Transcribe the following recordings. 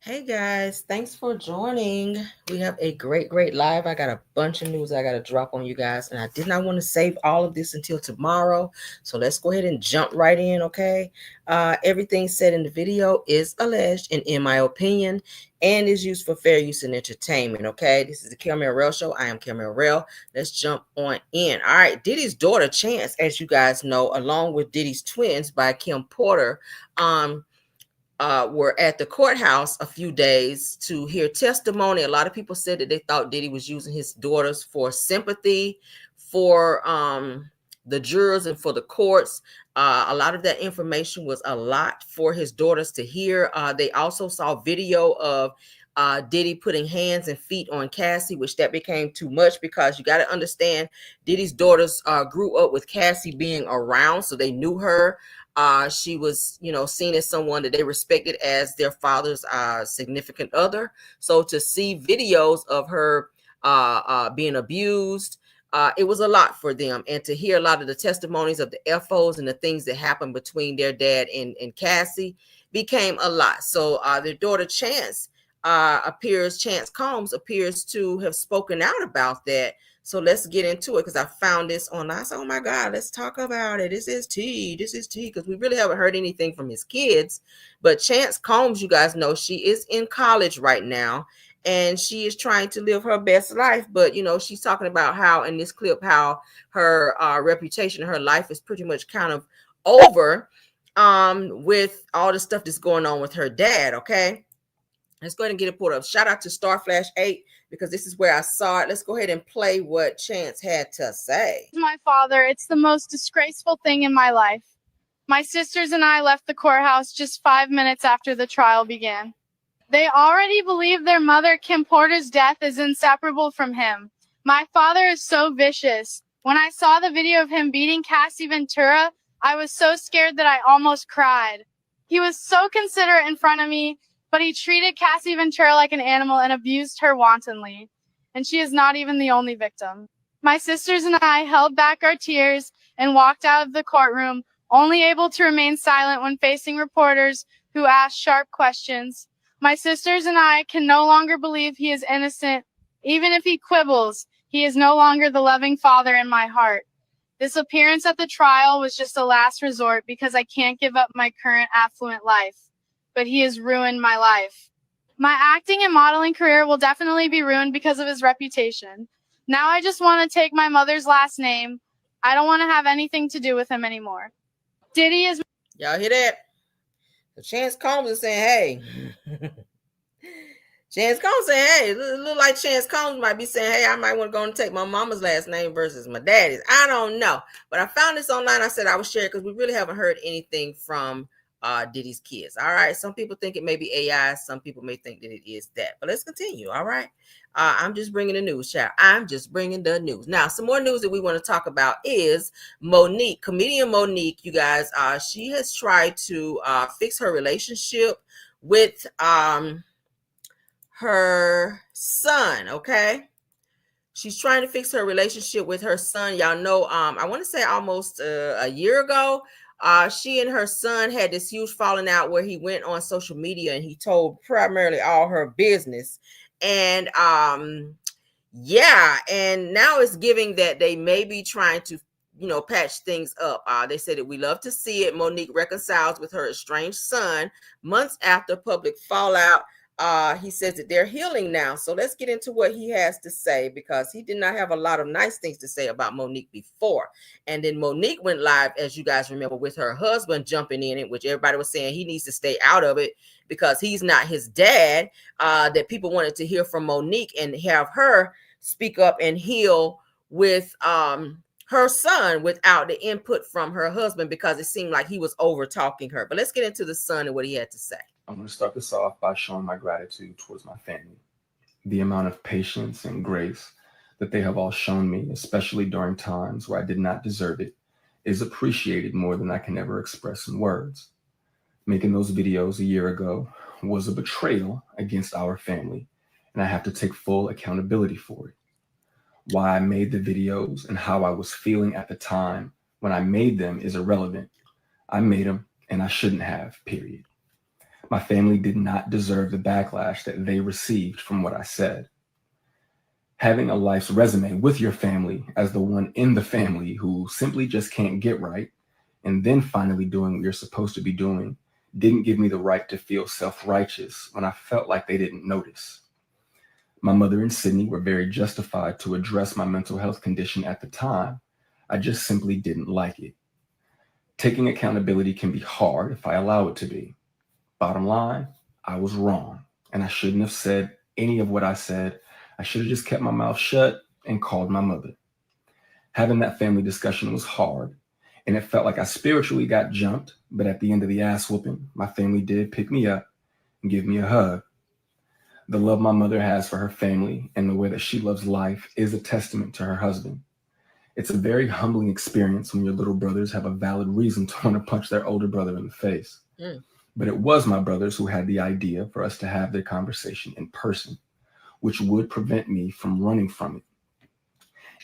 Hey guys, thanks for joining. We have a great live. I got a bunch of news I got to drop on you guys, and I did not want to save all of this until tomorrow. So let's go ahead and jump right in, okay? Everything said in the video is alleged and in my opinion, and is used for fair use and entertainment, okay? This is the Camille Rell Show. I am Camille Rell. Let's jump on in. All right, Diddy's daughter Chance, as you guys know, along with Diddy's twins by Kim Porter, were at the courthouse a few days to hear testimony. A lot of people said that they thought Diddy was using his daughters for sympathy for the jurors and for the courts. A lot of that information was a lot for his daughters to hear. They also saw video of Diddy putting hands and feet on Cassie, which that became too much because you got to understand Diddy's daughters grew up with Cassie being around, so they knew her. She was, seen as someone that they respected as their father's significant other. So to see videos of her being abused, it was a lot for them. And to hear a lot of the testimonies of the FOs and the things that happened between their dad and Cassie became a lot. So their daughter Chance Combs appears to have spoken out about that. So let's get into it because I found this online. I said, oh my God, let's talk about it. This is tea. Because we really haven't heard anything from his kids. But Chance Combs, you guys know, she is in college right now and she is trying to live her best life. But, she's talking about how in this clip, how her reputation, her life is pretty much kind of over with all the stuff that's going on with her dad. Okay. Let's go ahead and get it pulled up. Shout out to Starflash 8 because this is where I saw it. Let's go ahead and play what Chance had to say. My father, it's the most disgraceful thing in my life. My sisters and I left the courthouse just 5 minutes after the trial began. They already believe their mother, Kim Porter's death is inseparable from him. My father is so vicious. When I saw the video of him beating Cassie Ventura, I was so scared that I almost cried. He was so considerate in front of me, but he treated Cassie Ventura like an animal and abused her wantonly. And she is not even the only victim. My sisters and I held back our tears and walked out of the courtroom, only able to remain silent when facing reporters who asked sharp questions. My sisters and I can no longer believe he is innocent. Even if he quibbles, he is no longer the loving father in my heart. This appearance at the trial was just a last resort because I can't give up my current affluent life. But he has ruined my life. My acting and modeling career will definitely be ruined because of his reputation. Now I just want to take my mother's last name. I don't want to have anything to do with him anymore. Diddy is... Y'all hear that? So Chance Combs is saying, hey. Chance Combs saying, hey, it look like Chance Combs might be saying, hey, I might want to go and take my mama's last name versus my daddy's. I don't know. But I found this online. I said I would share it because we really haven't heard anything from Diddy's kids. All right. Some people think it may be AI. Some people may think that it is that. But let's continue. All right. I'm just bringing the news, child. I'm just bringing the news. Now, some more news that we want to talk about is Monique, comedian Monique. You guys, she has tried to fix her relationship with her son. Okay. She's trying to fix her relationship with her son. Y'all know, I want to say almost a year ago, she and her son had this huge falling out where he went on social media and he told primarily all her business. And yeah, and now it's giving that they may be trying to, patch things up. They said that we love to see it. Monique reconciles with her estranged son months after public fallout. He says that they're healing now. So let's get into what he has to say because he did not have a lot of nice things to say about Monique before. And then Monique went live, as you guys remember, with her husband jumping in it, which everybody was saying he needs to stay out of it because he's not his dad. That people wanted to hear from Monique and have her speak up and heal with her son without the input from her husband because it seemed like he was over talking her. But let's get into the son and what he had to say. I'm going to start this off by showing my gratitude towards my family. The amount of patience and grace that they have all shown me, especially during times where I did not deserve it, is appreciated more than I can ever express in words. Making those videos a year ago was a betrayal against our family, and I have to take full accountability for it. Why I made the videos and how I was feeling at the time when I made them is irrelevant. I made them and I shouldn't have, period. My family did not deserve the backlash that they received from what I said. Having a life's resume with your family as the one in the family who simply just can't get right, and then finally doing what you're supposed to be doing, didn't give me the right to feel self-righteous when I felt like they didn't notice. My mother and Sydney were very justified to address my mental health condition at the time. I just simply didn't like it. Taking accountability can be hard if I allow it to be. Bottom line, I was wrong, and I shouldn't have said any of what I said. I should have just kept my mouth shut and called my mother. Having that family discussion was hard, and it felt like I spiritually got jumped, but at the end of the ass whooping, my family did pick me up and give me a hug. The love my mother has for her family and the way that she loves life is a testament to her husband. It's a very humbling experience when your little brothers have a valid reason to want to punch their older brother in the face. But it was my brothers who had the idea for us to have their conversation in person, which would prevent me from running from it.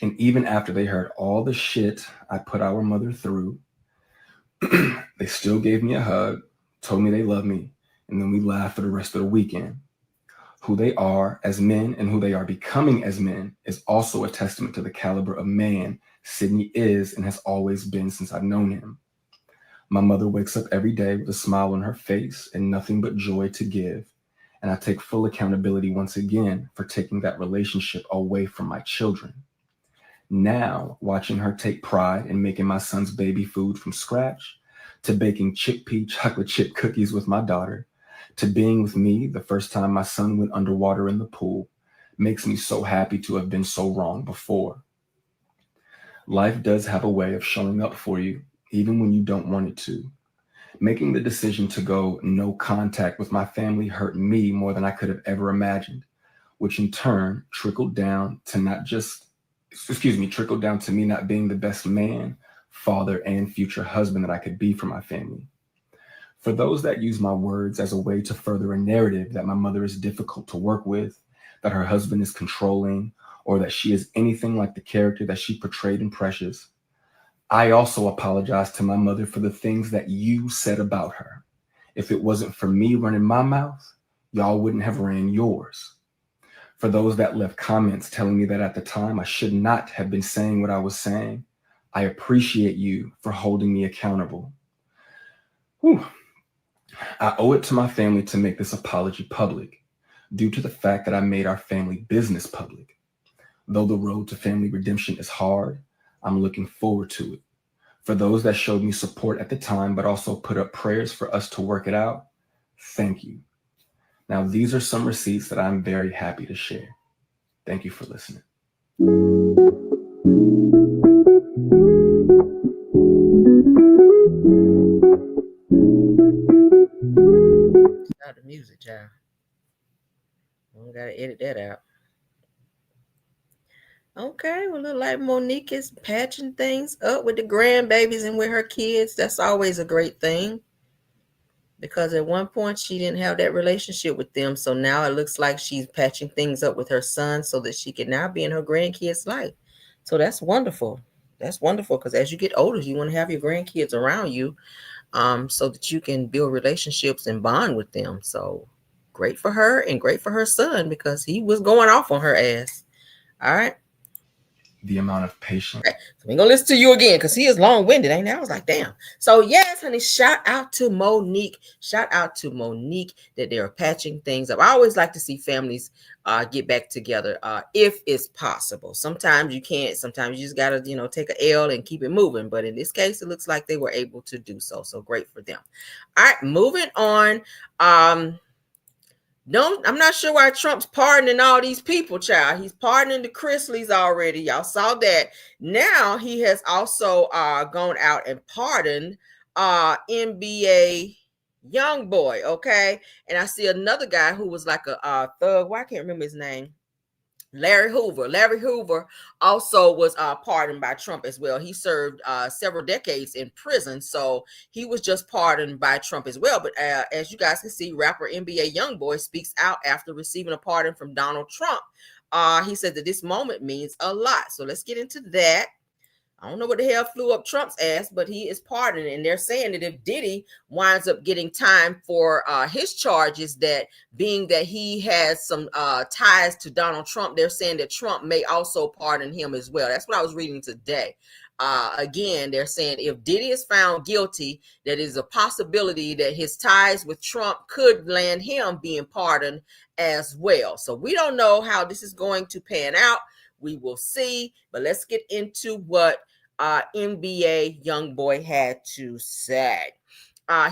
And even after they heard all the shit I put our mother through, they still gave me a hug, told me they love me, and then we laughed for the rest of the weekend. Who they are as men and who they are becoming as men is also a testament to the caliber of man Sydney is and has always been since I've known him. My mother wakes up every day with a smile on her face and nothing but joy to give. And I take full accountability once again for taking that relationship away from my children. Now, watching her take pride in making my son's baby food from scratch, to baking chickpea chocolate chip cookies with my daughter, to being with me the first time my son went underwater in the pool, makes me so happy to have been so wrong before. Life does have a way of showing up for you, even when you don't want it to. Making the decision to go no contact with my family hurt me more than I could have ever imagined, which in turn trickled down to me not being the best man, father, and future husband that I could be for my family. For those that use my words as a way to further a narrative that my mother is difficult to work with, that her husband is controlling, or that she is anything like the character that she portrayed in Precious, I also apologize to my mother for the things that you said about her. If it wasn't for me running my mouth, y'all wouldn't have ran yours. For those that left comments telling me that at the time I should not have been saying what I was saying, I appreciate you for holding me accountable. Whew. I owe it to my family to make this apology public, due to the fact that I made our family business public. Though the road to family redemption is hard, I'm looking forward to it. For those that showed me support at the time, but also put up prayers for us to work it out, thank you. Now, these are some receipts that I'm very happy to share. Thank you for listening. Stop the music, child. We gotta edit that out. Okay, well, look like Monique is patching things up with the grandbabies and with her kids. That's always a great thing, because at one point she didn't have that relationship with them. So now it looks like she's patching things up with her son so that she can now be in her grandkids' life. So that's wonderful. That's wonderful, because as you get older, you want to have your grandkids around you, so that you can build relationships and bond with them. So great for her and great for her son, because he was going off on her ass. All right. The amount of patience. Okay, so we're gonna listen to you again, because he is long-winded, ain't it? I was like, damn. So yes, honey, shout out to Monique. Shout out to Monique that they are patching things up. I always like to see families get back together if it's possible. Sometimes you can't. Sometimes you just gotta, take a L and keep it moving. But in this case, it looks like they were able to do so. So great for them. All right, moving on. No, I'm not sure why Trump's pardoning all these people, child. He's pardoning the Chrisleys already. Y'all saw that. Now he has also gone out and pardoned NBA YoungBoy, okay? And I see another guy who was like a thug. Well, I can't remember his name. Larry Hoover. Larry Hoover also was pardoned by Trump as well. He served several decades in prison, so he was just pardoned by Trump as well. But as you guys can see, rapper NBA YoungBoy speaks out after receiving a pardon from Donald Trump. He said that this moment means a lot. So let's get into that. I don't know what the hell flew up Trump's ass, but he is pardoned. And they're saying that if Diddy winds up getting time for his charges, that being that he has some ties to Donald Trump, they're saying that Trump may also pardon him as well. That's what I was reading today. Again, they're saying if Diddy is found guilty, that is a possibility that his ties with Trump could land him being pardoned as well. So we don't know how this is going to pan out. We will see, but let's get into what NBA YoungBoy had to say.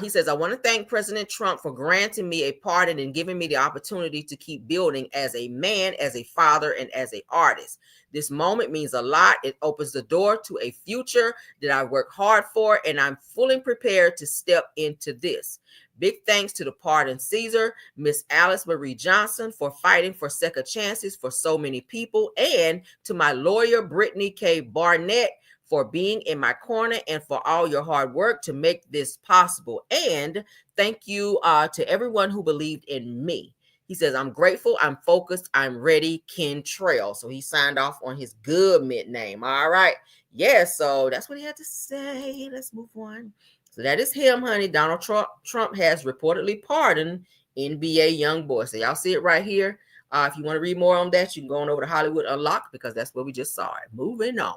He says, I want to thank President Trump for granting me a pardon and giving me the opportunity to keep building as a man, as a father, and as an artist. This moment means a lot. It opens the door to a future that I work hard for, and I'm fully prepared to step into this. Big thanks to the pardon Caesar, Miss Alice Marie Johnson, for fighting for second chances for so many people, and to my lawyer, Brittany K. Barnett, for being in my corner and for all your hard work to make this possible. And thank you to everyone who believed in me. He says, I'm grateful, I'm focused, I'm ready, Ken Trail. So he signed off on his good mid-name. All right. Yeah, so that's what he had to say. Let's move on. So that is him, honey. Donald Trump has reportedly pardoned NBA YoungBoy. So y'all see it right here. If you want to read more on that, you can go on over to Hollywood Unlocked because that's where we just saw it. Moving on.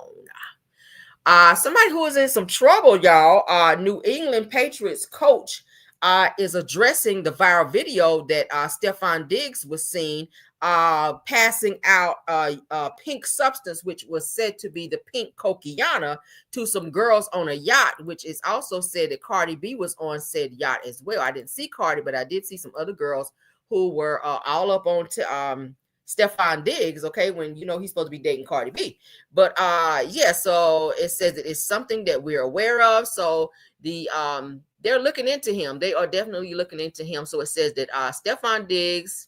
Somebody who is in some trouble, y'all. New England Patriots coach is addressing the viral video that Stefon Diggs was seen passing out a pink substance, which was said to be the pink coquiana, to some girls on a yacht, which is also said that Cardi B was on said yacht as well. I didn't see Cardi, but I did see some other girls who were all up on Stefon Diggs, okay, when you know he's supposed to be dating Cardi B. But yeah, so it says that it's something that we're aware of. So they're looking into him. They are definitely looking into him. So it says that Stefon Diggs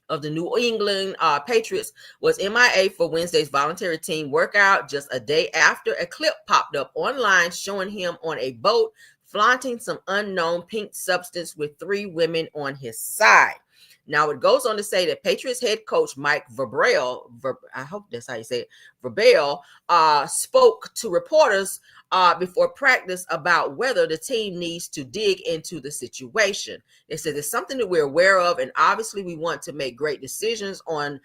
of the New England Patriots was MIA for Wednesday's voluntary team workout just a day after a clip popped up online showing him on a boat flaunting some unknown pink substance with 3 women on his side. Now, it goes on to say that Patriots head coach Mike Vrabel, I hope that's how you say it, Vrabel, spoke to reporters before practice about whether the team needs to dig into the situation. They said it's something that we're aware of, and obviously we want to make great decisions on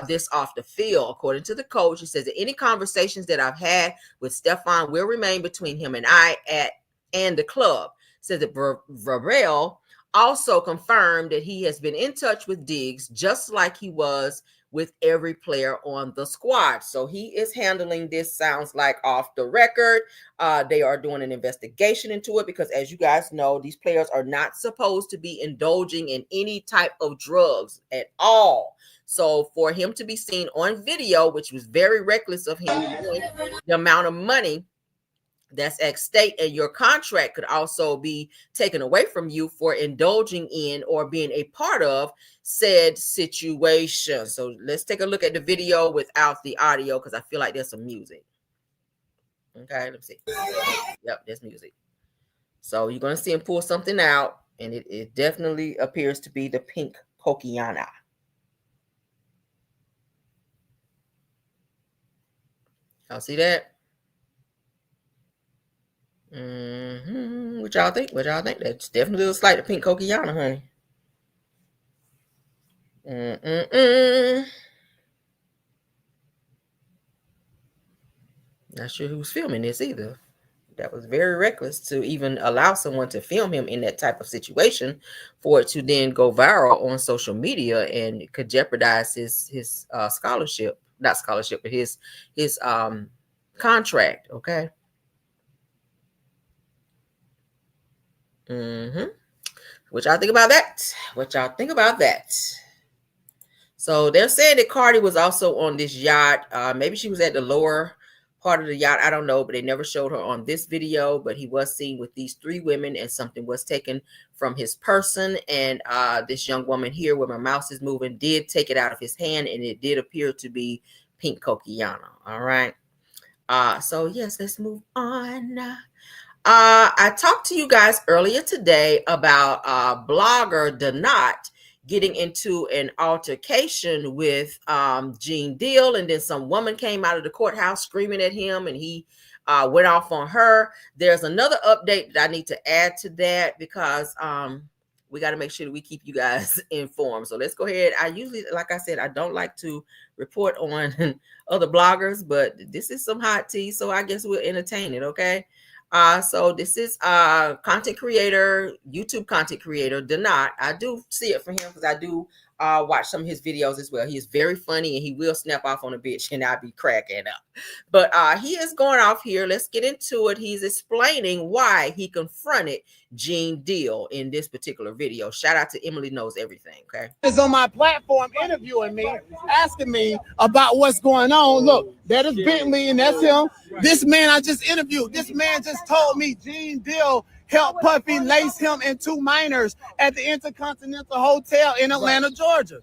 this off the field. According to the coach, he says that any conversations that I've had with Stefon will remain between him and I and the club. Says that Vrabel also confirmed that he has been in touch with Diggs just like he was with every player on the squad. So he is handling this, sounds like, off the record. They are doing an investigation into it because, as you guys know, these players are not supposed to be indulging in any type of drugs at all. So for him to be seen on video, which was very reckless of him, the amount of money that's at stake, and your contract could also be taken away from you for indulging in or being a part of said situation. So let's take a look at the video without the audio because I feel like there's some music. Okay, let's see. Yep, there's music. So you're going to see him pull something out, and it definitely appears to be the pink coquiana. Y'all see that? What y'all think? That's definitely looks like the pink coquiana, honey. Not sure who's filming this either. That was very reckless to even allow someone to film him in that type of situation for it to then go viral on social media, and it could jeopardize his scholarship, not scholarship, but his contract. Okay. What y'all think about that? So they're saying that Cardi was also on this yacht. Maybe she was at the lower part of the yacht. I don't know, but they never showed her on this video. But he was seen with these 3 women, and something was taken from his person. And this young woman here, where my mouse is moving, did take it out of his hand, and it did appear to be pink coquiana. All right. So yes, let's move on. I talked to you guys earlier today about blogger Donat getting into an altercation with Gene Deal, and then some woman came out of the courthouse screaming at him, and he went off on her. There's another update that I need to add to that because we got to make sure that we keep you guys informed. So let's go ahead. I usually, like I said, I don't like to report on other bloggers, but this is some hot tea, so I guess we'll entertain it, okay? So this is content creator, YouTube content creator, Denot. I do see it for him because I do watch some of his videos as well. He is very funny and he will snap off on a bitch and I'll be cracking up. But he is going off here. Let's get into it. He's explaining why he confronted Gene Deal in this particular video. Shout out to Emily Knows Everything, okay? Is on my platform interviewing me, asking me about what's going on. Look, that is Bentley and that's him. This man I just interviewed, this man just told me Gene Deal helped Puffy lace him and two minors at the Intercontinental Hotel in Atlanta, Georgia.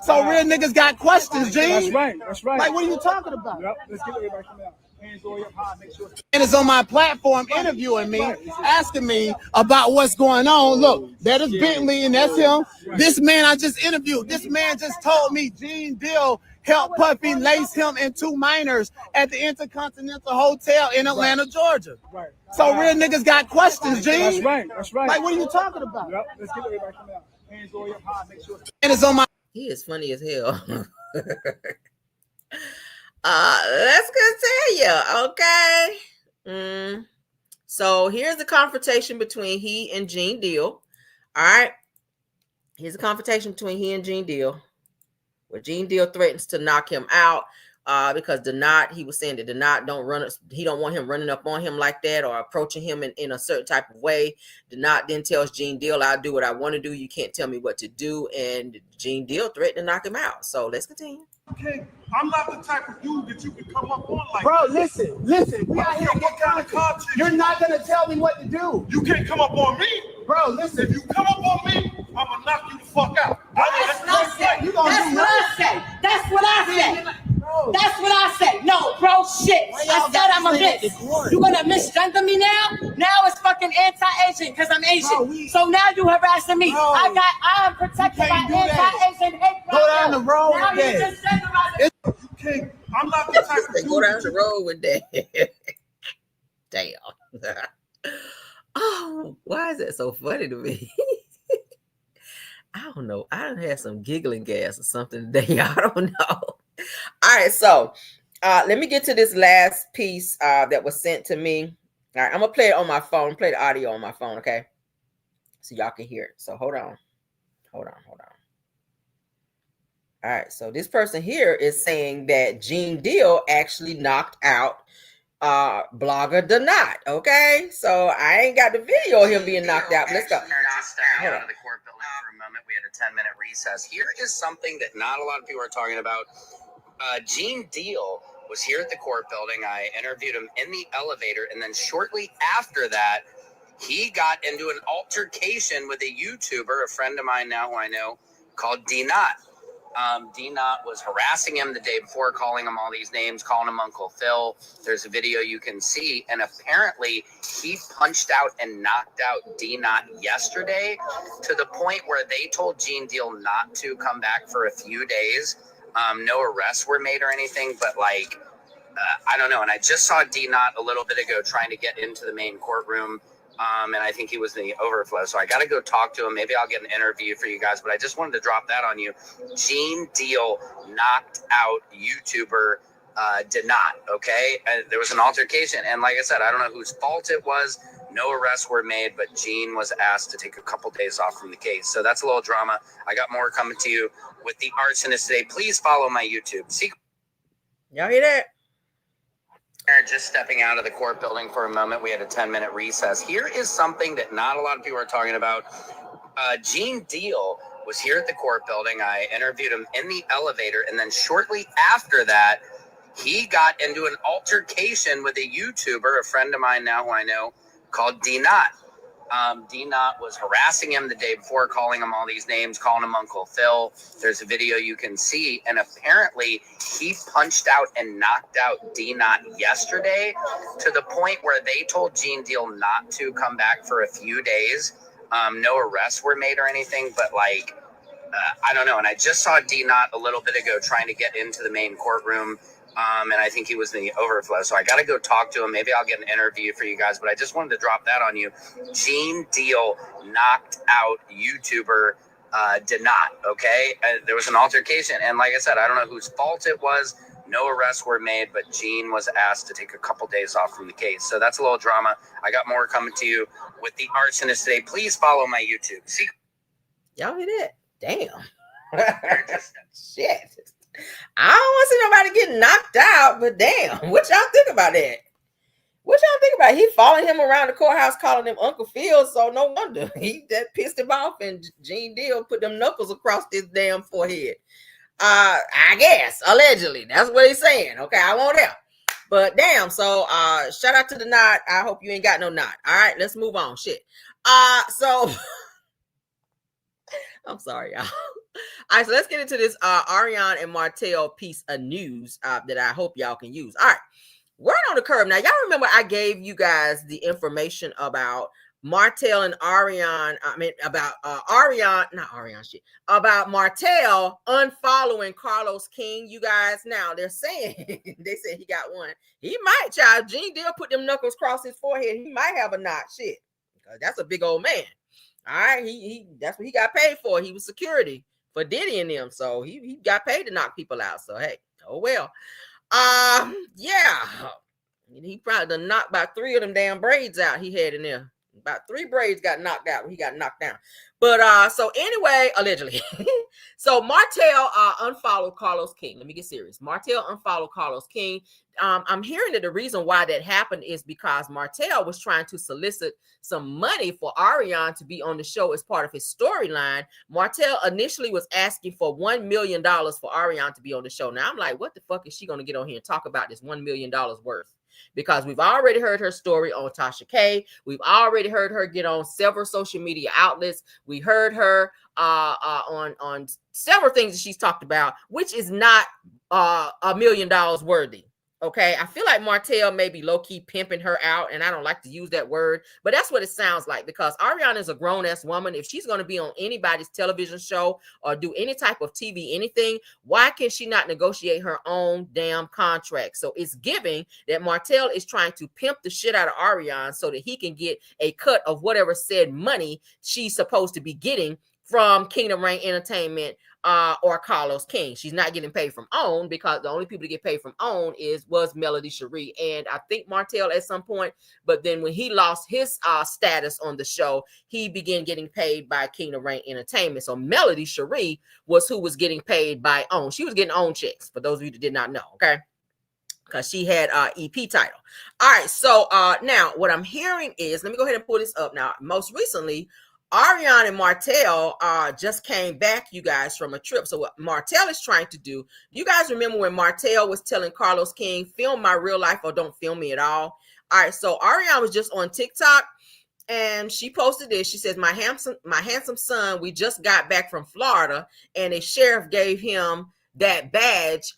So real niggas got questions, Gene. That's right. That's right. Like, what are you talking about? Yep. Let's get everybody come out. Hands go up high. Make sure. And is on my platform interviewing me, asking me about what's going on. Look, that is Bentley and that's him. This man I just interviewed, this man just told me Gene Deal helped Puffy lace him and two minors at the Intercontinental Hotel in Atlanta, Georgia. So real niggas got questions, Gene. That's right. That's right. Like, what are you talking about? Yep. Let's get everybody come out. Hands go up high. Make sure. And it's on my. He is funny as hell. Let's continue, okay? So here's the confrontation between he and Gene Deal. All right. Here's a confrontation between he and Gene Deal, where Gene Deal threatens to knock him out because he was saying that he don't want him running up on him like that or approaching him in a certain type of way. Denot then tells Gene Deal, I'll do what I want to do. You can't tell me what to do. And Gene Deal threatened to knock him out. So let's continue. Okay, I'm not the type of dude that you can come up on like Bro, listen. We out here what kind of content? You're not gonna tell me what to do. You can't come up on me. Bro, listen. If you come up on me, I'm gonna knock you the fuck out. That's what I say. That's what I say. That's what I say. No, bro, shit. I said I'm a bitch. You gonna misgender me now? Now it's fucking anti-Asian because I'm Asian. So now you harassing me. I'm protected by anti-Asian hate. Go down the road now with you that. just genderizing. You can't. I'm not the type of dude. Go down the road with that. Damn. Oh, why is that so funny to me? I don't know. I done had some giggling gas or something today. I don't know. All right, so let me get to this last piece that was sent to me. All right, I'm gonna play it on my phone, play the audio on my phone, okay? So y'all can hear it. So hold on. All right, so this person here is saying that Gene Deal actually knocked out blogger Denot, okay? So I ain't got the video of him being knocked out. Let's go. Stepping out of the court building for a moment. We had a 10-minute recess. Here is something that not a lot of people are talking about. Gene Deal was here at the court building. I interviewed him in the elevator, and then shortly after that, he got into an altercation with a YouTuber, a friend of mine now who I know, called Denot. Denot was harassing him the day before, calling him all these names, calling him Uncle Phil. There's a video you can see, and apparently he punched out and knocked out Denot yesterday to the point where they told Gene Deal not to come back for a few days. No arrests were made or anything, but like, I don't know. And I just saw Denot a little bit ago trying to get into the main courtroom. And I think he was in the overflow. So I got to go talk to him. Maybe I'll get an interview for you guys, but I just wanted to drop that on you. Gene Deal knocked out YouTuber Denot, okay? There was an altercation. And like I said, I don't know whose fault it was. No arrests were made, but Gene was asked to take a couple days off from the case. So that's a little drama. I got more coming to you with the arsonist today. Please follow my YouTube. Y'all hear that? Just stepping out of the court building for a moment. We had a 10-minute recess. Here is something that not a lot of people are talking about. Gene Deal was here at the court building. I interviewed him in the elevator, and then shortly after that, he got into an altercation with a YouTuber, a friend of mine now who I know, called Denot. Denot was harassing him the day before, calling him all these names, calling him Uncle Phil. There's a video you can see, and apparently he punched out and knocked out Denot yesterday to the point where they told Gene Deal not to come back for a few days. No arrests were made or anything, but like, I don't know. And I just saw D-Not a little bit ago trying to get into the main courtroom. And I think he was in the overflow. So I got to go talk to him. Maybe I'll get an interview for you guys. But I just wanted to drop that on you. Gene Deal knocked out YouTuber Diddy, okay? There was an altercation. And like I said, I don't know whose fault it was. No arrests were made, but Gene was asked to take a couple days off from the case. So that's a little drama. I got more coming to you with the arsonist today. Please follow my YouTube. See, y'all hear that? Damn. Shit. I don't want to see nobody getting knocked out, but damn, what y'all think about that? What y'all think about it? He following him around the courthouse, calling him Uncle Phil, so no wonder he that pissed him off, and Gene Deal put them knuckles across his damn forehead. I guess allegedly that's what he's saying. Okay, I won't help, but damn. So shout out to the knot. I hope you ain't got no knot. All right, let's move on. Shit. So I'm sorry, y'all. All right, so let's get into this Ariane and Martel piece of news that I hope y'all can use. All right, word on the curb. Now, y'all remember I gave you guys the information about Martel and Ariane. I mean, about about Martel unfollowing Carlos King. You guys, now they're saying they said he got one. He might, child. Gene Deal put them knuckles across his forehead. He might have a knot. Shit, that's a big old man. All right, he that's what he got paid for. He was security for Diddy and them, so he got paid to knock people out. So hey, oh well. Yeah, he probably done knocked about 3 of them damn braids out he had in there. About 3 braids got knocked out when he got knocked down. But so anyway, allegedly. So Martel unfollowed Carlos King. Let me get serious. Martel unfollowed Carlos King. I'm hearing that the reason why that happened is because Martel was trying to solicit some money for Ariane to be on the show as part of his storyline. Martel initially was asking for $1 million for Ariane to be on the show. Now I'm like, what the fuck is she going to get on here and talk about this $1 million worth? Because we've already heard her story on Tasha K. We've already heard her get on several social media outlets. We heard her on several things that she's talked about, which is not $1 million worthy. Okay, I feel like Martel may be low-key pimping her out, and I don't like to use that word, but that's what it sounds like, because Ariana is a grown-ass woman. If she's going to be on anybody's television show or do any type of TV, anything, why can she not negotiate her own damn contract? So it's giving that Martel is trying to pimp the shit out of Ariana so that he can get a cut of whatever said money she's supposed to be getting from Kingdom Reign Entertainment or Carlos King. She's not getting paid from OWN, because the only people to get paid from OWN was Melody Cherie and I think Martel at some point. But then when he lost his status on the show, he began getting paid by Kingdom Reign Entertainment. So Melody Cherie was who was getting paid by OWN. She was getting OWN checks, for those of you that did not know, okay? Because she had EP title. All right, so now what I'm hearing is, let me go ahead and pull this up. Now, most recently, Ariane and Martel just came back, you guys, from a trip. So what Martel is trying to do, you guys remember when Martel was telling Carlos King, film my real life or don't film me at all? All right, so Ariane was just on TikTok, and she posted this. She says, my handsome son, we just got back from Florida, and a sheriff gave him that badge,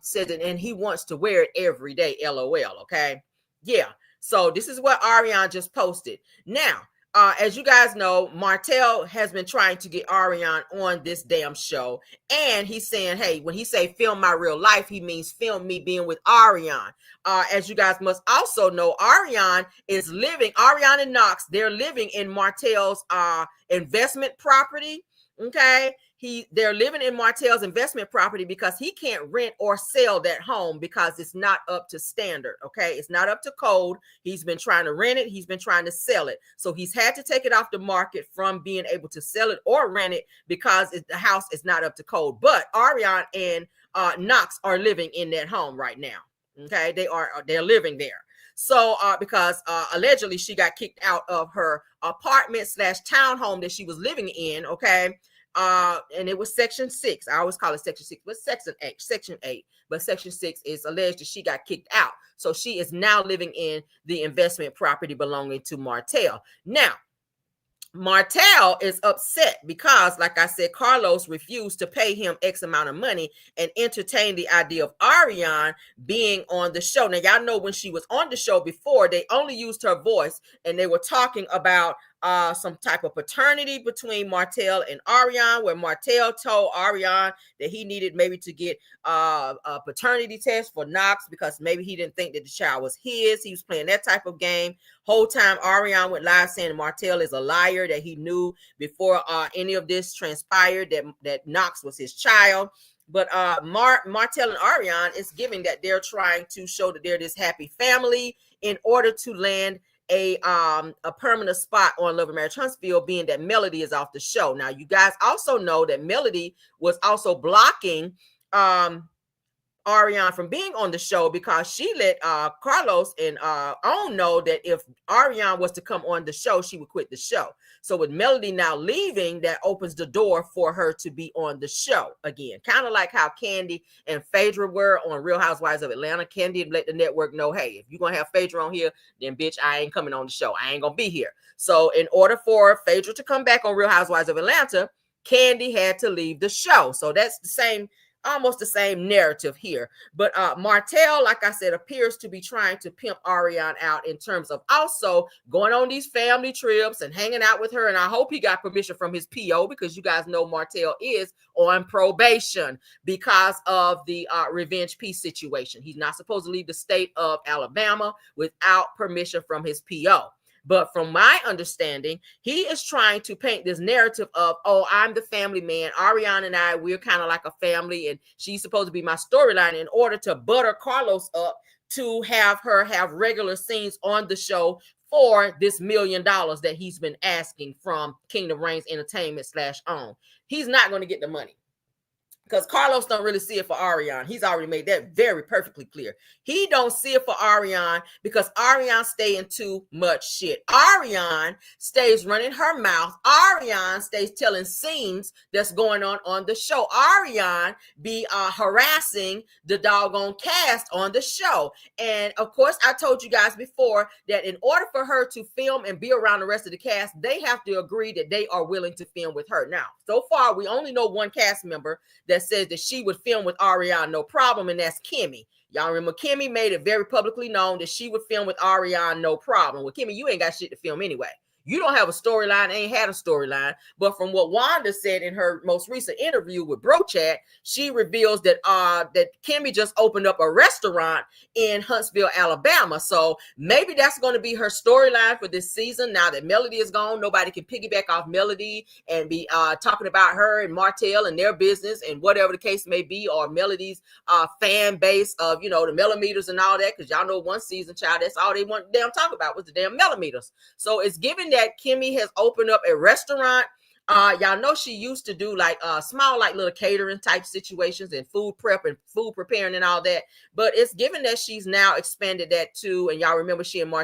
said that, and he wants to wear it every day, LOL, okay? Yeah, so this is what Ariane just posted. Now, as you guys know, Martel has been trying to get Ariane on this damn show. And he's saying, hey, when he say film my real life, he means film me being with Ariane. As you guys must also know, Ariane and Knox, they're living in Martel's investment property. Okay. They're living in Martel's investment property because he can't rent or sell that home because it's not up to standard. Okay. It's not up to code. He's been trying to rent it. He's been trying to sell it. So he's had to take it off the market from being able to sell it or rent it because the house is not up to code. But Ariane and Knox are living in that home right now. Okay. They're living there. So because allegedly she got kicked out of her apartment / townhome that she was living in. Okay. And it was Section 6. I always call it Section 6, but Section 8. But Section 6 is alleged that she got kicked out. So she is now living in the investment property belonging to Martel. Now, Martel is upset because, like I said, Carlos refused to pay him X amount of money and entertained the idea of Ariane being on the show. Now, y'all know when she was on the show before, they only used her voice and they were talking about some type of paternity between Martel and Ariane, where Martel told Ariane that he needed maybe to get a paternity test for Knox because maybe he didn't think that the child was his. He was playing that type of game. Whole time Ariane went live saying Martel is a liar, that he knew before any of this transpired that Knox was his child. But Martel and Ariane is giving that they're trying to show that they're this happy family in order to land a permanent spot on Love and Marriage Huntsville, being that Melody is off the show. Now, you guys also know that Melody was also blocking Ariane from being on the show because she let Carlos and Own know that if Ariane was to come on the show, she would quit the show. So with Melody now leaving, that opens the door for her to be on the show again. Kind of like how Candy and Phaedra were on Real Housewives of Atlanta. Candy let the network know, hey, if you're going to have Phaedra on here, then bitch, I ain't coming on the show. I ain't going to be here. So in order for Phaedra to come back on Real Housewives of Atlanta, Candy had to leave the show. So that's the same, almost the same narrative here. But Martel, like I said, appears to be trying to pimp Ariane out in terms of also going on these family trips and hanging out with her. And I hope he got permission from his PO, because you guys know Martel is on probation because of the revenge peace situation. He's not supposed to leave the state of Alabama without permission from his PO. But from my understanding, he is trying to paint this narrative of, oh, I'm the family man. Ariane and I, we're kind of like a family, and she's supposed to be my storyline in order to butter Carlos up to have her have regular scenes on the show for this $1 million that he's been asking from Kingdom Reigns Entertainment /OWN. He's not going to get the money, because Carlos don't really see it for Ariane. He's already made that very perfectly clear. He don't see it for Ariane because Ariane stay in too much shit. Ariane stays running her mouth. Ariane stays telling scenes that's going on the show. Ariane be harassing the doggone cast on the show. And of course, I told you guys before that in order for her to film and be around the rest of the cast, they have to agree that they are willing to film with her. Now, so far, we only know one cast member that says that she would film with Ariane no problem, and that's Kimmy. Y'all remember Kimmy made it very publicly known that she would film with Ariane no problem. Well, Kimmy, you ain't got shit to film anyway. You don't have a storyline, ain't had a storyline. But from what Wanda said in her most recent interview with Bro Chat, she reveals that that Kimmy just opened up a restaurant in Huntsville, Alabama. So maybe that's going to be her storyline for this season. Now that Melody is gone, nobody can piggyback off Melody and be talking about her and Martel and their business and whatever the case may be, or Melody's fan base of, you know, the millimeters and all that. Because y'all know one season, child, that's all they want to damn talk about was the damn millimeters. So it's given that Kimmy has opened up a restaurant. Y'all know she used to do like small, like little catering type situations and food prep and food preparing and all that. But it's given that she's now expanded that too. And y'all remember she and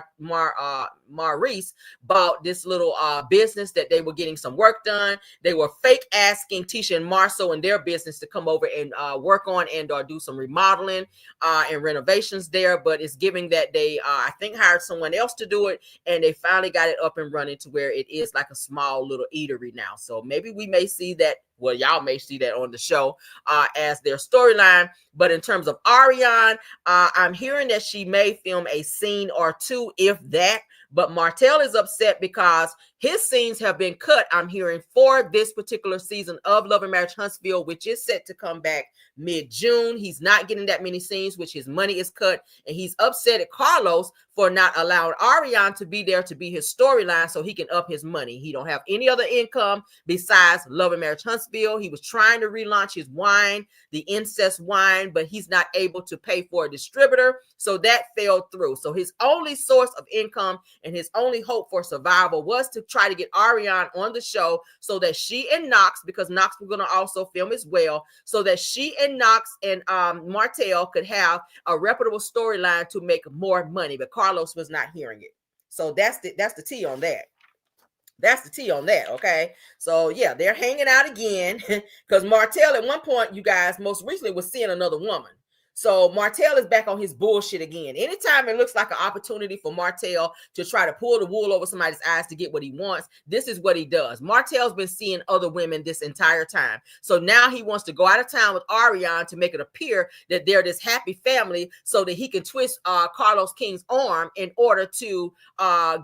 Maurice bought this little business that they were getting some work done. They were fake asking Tisha and Marceau and their business to come over and work on and or do some remodeling and renovations there. But it's giving that they I think hired someone else to do it, and they finally got it up and running to where it is like a small little eatery now. So maybe we may see that. Well, y'all may see that on the show as their storyline. But in terms of Ariane, I'm hearing that she may film a scene or two, if that. But Martel is upset because his scenes have been cut, I'm hearing, for this particular season of Love and Marriage Huntsville, which is set to come back mid-June. He's not getting that many scenes, which his money is cut. And he's upset at Carlos for not allowing Ariane to be there to be his storyline so he can up his money. He don't have any other income besides Love and Marriage Huntsville. He was trying to relaunch his wine, the incest wine, but he's not able to pay for a distributor. So that fell through. So his only source of income and his only hope for survival was to try to get Ariane on the show so that she and Knox, because Knox was going to also film as well, so that she and Knox and Martel could have a reputable storyline to make more money. But Carlos was not hearing it. So that's the tea on that. That's the tea on that, okay? So, yeah, they're hanging out again because Martel at one point, you guys, most recently was seeing another woman. So Martel is back on his bullshit again. Anytime it looks like an opportunity for Martel to try to pull the wool over somebody's eyes to get what he wants, this is what he does. Martel's been seeing other women this entire time. So now he wants to go out of town with Ariane to make it appear that they're this happy family so that he can twist Carlos King's arm in order to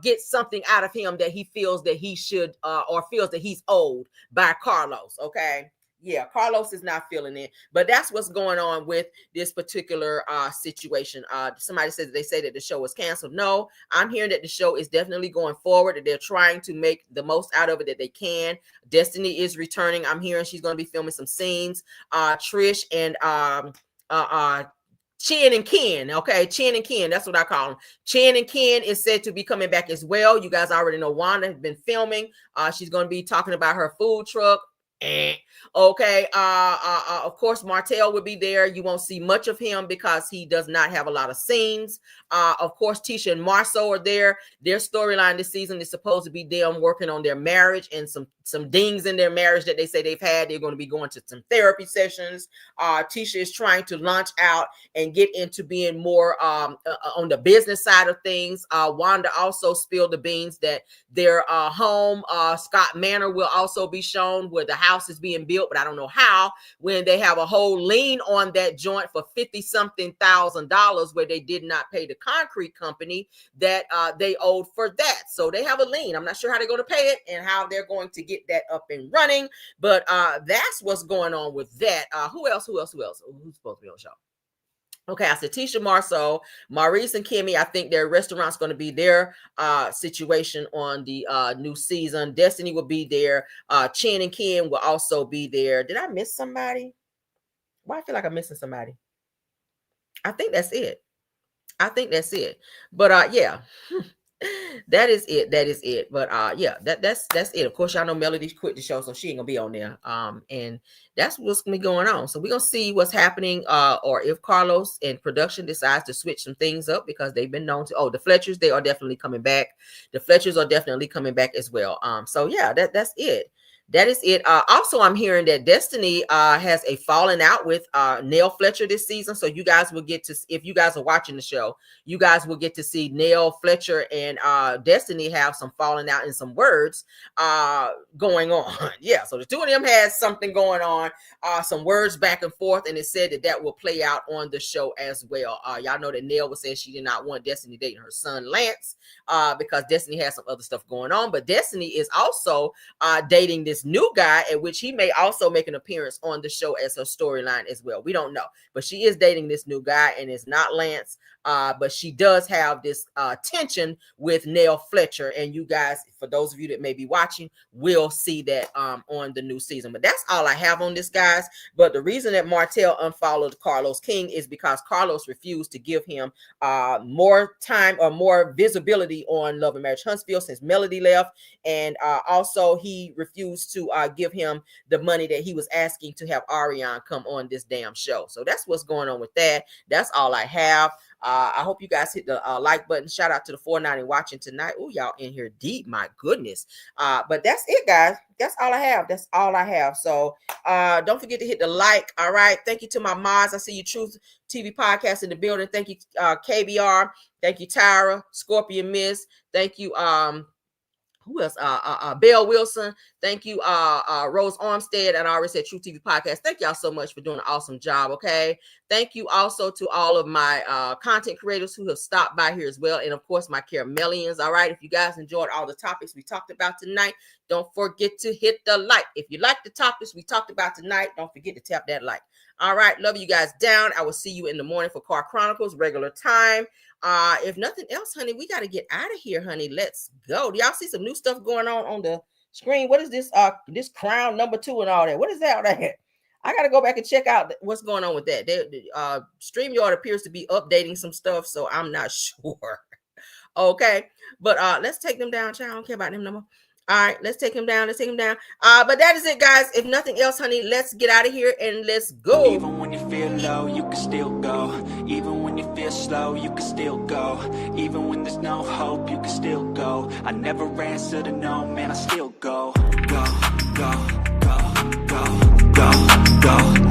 get something out of him that he feels that he should or feels that he's owed by Carlos. Okay. Yeah, Carlos is not feeling it, but that's what's going on with this particular situation. Somebody said they say that the show is canceled. No, I'm hearing that the show is definitely going forward, that they're trying to make the most out of it that they can. Destiny is returning. I'm hearing she's going to be filming some scenes. Trish and Chin and Ken, okay, Chin and Ken, that's what I call them. Chin and Ken is said to be coming back as well. You guys already know Wanda has been filming. She's going to be talking about her food truck. Okay, of course Martel will be there. You won't see much of him because he does not have a lot of scenes. Of course Tisha and Marceau are there. Their storyline this season is supposed to be them working on their marriage and some dings in their marriage that they say they've had. They're going to be going to some therapy sessions. Tisha is trying to launch out and get into being more on the business side of things. Wanda also spilled the beans that their home, Scott Manor, will also be shown where the house is being built, but I don't know how, when they have a whole lien on that joint for $50-something thousand where they did not pay the concrete company that they owed for that. So they have a lien. I'm not sure how they're going to pay it and how they're going to get that up and running, but that's what's going on with that. Who else? Who's supposed to be on the show? Okay, I said Tisha, Marceau, Maurice, and Kimmy. I think their restaurant's going to be their situation on the new season. Destiny will be there. Chin and Ken will also be there. Did I miss somebody? Why I feel like I'm missing somebody? I think that's it. But yeah. That is it. But yeah, that's it. Of course, y'all know Melody quit the show, so she ain't gonna be on there. And that's what's gonna be going on. So we're gonna see what's happening, or if Carlos and production decides to switch some things up, because they've been known to. Oh, the Fletchers, they are definitely coming back. The Fletchers are definitely coming back as well. So yeah, that's it. That is it. Also, I'm hearing that Destiny has a falling out with Nell Fletcher this season. So you guys will get to, if you guys are watching the show, you guys will get to see Nell Fletcher and Destiny have some falling out and some words going on. Yeah, so the two of them had something going on, some words back and forth, and it said that will play out on the show as well. Y'all know that Nell was saying she did not want Destiny dating her son Lance because Destiny has some other stuff going on. But Destiny is also dating this new guy, at which he may also make an appearance on the show as her storyline as well. We don't know, but she is dating this new guy, and it's not Lance. But she does have this tension with Nell Fletcher, and you guys, for those of you that may be watching, will see that on the new season. But that's all I have on this, guys. But the reason that Martel unfollowed Carlos King is because Carlos refused to give him more time or more visibility on Love and Marriage Huntsville since Melody left, and also he refused to give him the money that he was asking to have Ariane come on this damn show. So that's what's going on with that. That's all I have. I hope you guys hit the like button. Shout out to the 490 watching tonight. Oh, y'all in here deep. My goodness. But that's it, guys. That's all I have. So don't forget to hit the like. All right. Thank you to my mods. I see you, Truth TV Podcast in the building. Thank you, KBR. Thank you, Tyra, Scorpion Miss. Thank you, who else? Belle Wilson. Thank you, Rose Armstead. And I already said True TV Podcast. Thank y'all so much for doing an awesome job. Okay. Thank you also to all of my content creators who have stopped by here as well. And of course, my Caramelians. All right. If you guys enjoyed all the topics we talked about tonight, don't forget to hit the like. If you like the topics we talked about tonight, don't forget to tap that like. All right. Love you guys down. I will see you in the morning for Car Chronicles, regular time. If nothing else, honey, we got to get out of here, honey. Let's go. Do y'all see some new stuff going on the screen? What is this? This Crown #2 and all that. What is that? I got to go back and check out what's going on with that. StreamYard appears to be updating some stuff, so I'm not sure. Okay, but let's take them down, child. I don't care about them no more. All right, let's take him down. But that is it, guys. If nothing else, honey, let's get out of here and let's go. Even when you feel low, you can still go. Even when you feel slow, you can still go. Even when there's no hope, you can still go. I never answer to no, man, I still go. Go, go, go, go, go, go.